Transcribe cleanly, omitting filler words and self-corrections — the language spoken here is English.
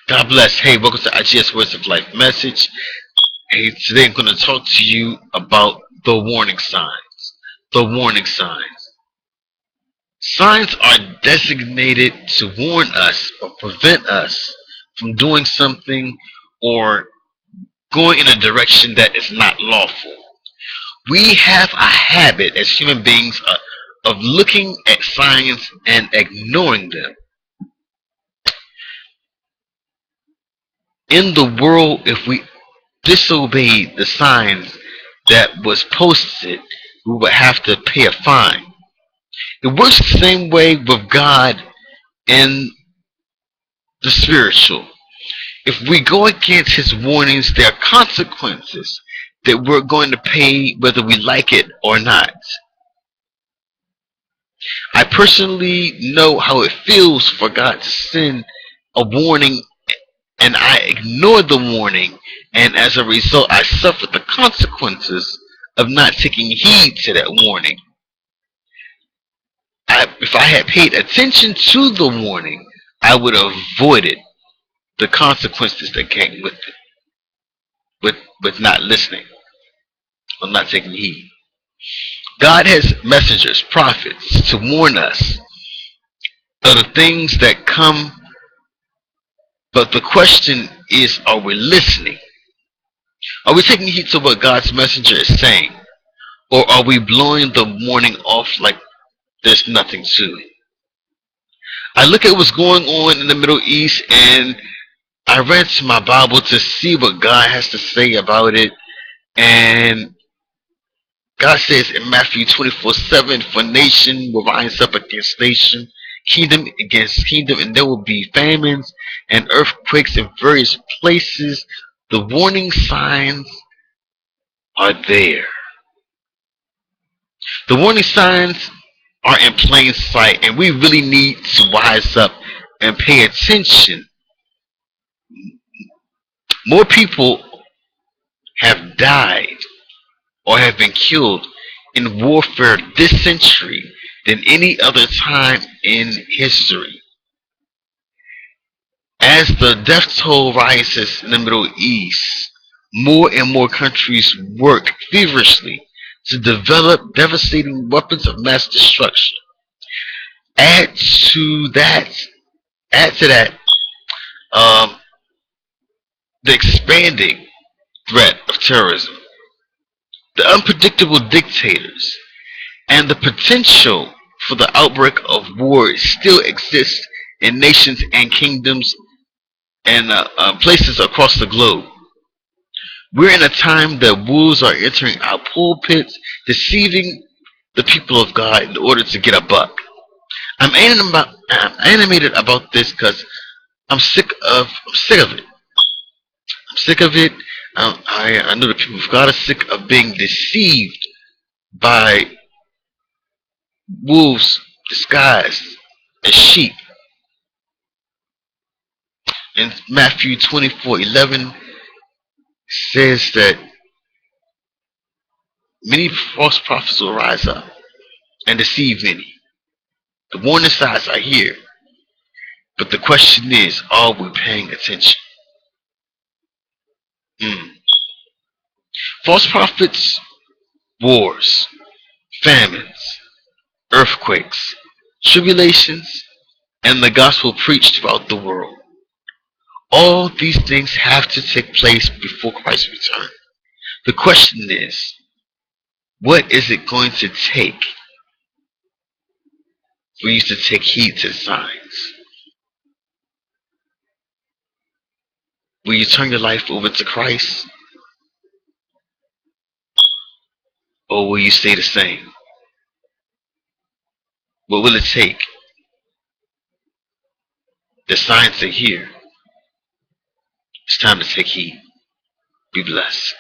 God bless. Hey, welcome to IGS Words of Life message. Hey, today I'm going to talk to you about the warning signs. The warning signs. Signs are designated to warn us or prevent us from doing something or going in a direction that is not lawful. We have a habit as human beings of looking at signs and ignoring them. In the world, if we disobeyed the signs that was posted, we would have to pay a fine. It works the same way with God and the spiritual. If we go against his warnings, there are consequences that we're going to pay whether we like it or not. I personally know how it feels for God to send a warning and I ignored the warning, and as a result, I suffered the consequences of not taking heed to that warning. If I had paid attention to the warning, I would have avoided the consequences that came with it, with not listening or not taking heed. God has messengers, prophets, to warn us of the things that come, but the question is, are we listening? Are we taking heed to what God's messenger is saying? Or are we blowing the warning off like there's nothing to it? I look at what's going on in the Middle East and I read to my Bible to see what God has to say about it. And God says in Matthew 24:7, for nation will rise up against nation, kingdom against kingdom, and there will be famines and earthquakes in various places. The warning signs are there. The warning signs are in plain sight, and we really need to wise up and pay attention. More people have died or have been killed in warfare this century than any other time in history. As the death toll rises in the Middle East, more and more countries work feverishly to develop devastating weapons of mass destruction. Add to that, add to that, um, the expanding threat of terrorism, the unpredictable dictators, and the potential for the outbreak of war still exists in nations and kingdoms and places across the globe. We're in a time that wolves are entering our pulpits, deceiving the people of God in order to get a buck. I'm animated about this because I'm sick of it. I'm sick of it. I know the people of God are sick of being deceived by wolves disguised as sheep. In Matthew 24:11 says that many false prophets will rise up and deceive many. The warning signs are here, but the question is, are we paying attention? Mm. False prophets, wars, famines, earthquakes, tribulations, and the gospel preached throughout the world. All these things have to take place before Christ's return. The question is, what is it going to take for you to take heed to the signs? Will you turn your life over to Christ, or will you stay the same? What will it take? The signs are here. It's time to take heed. Be blessed.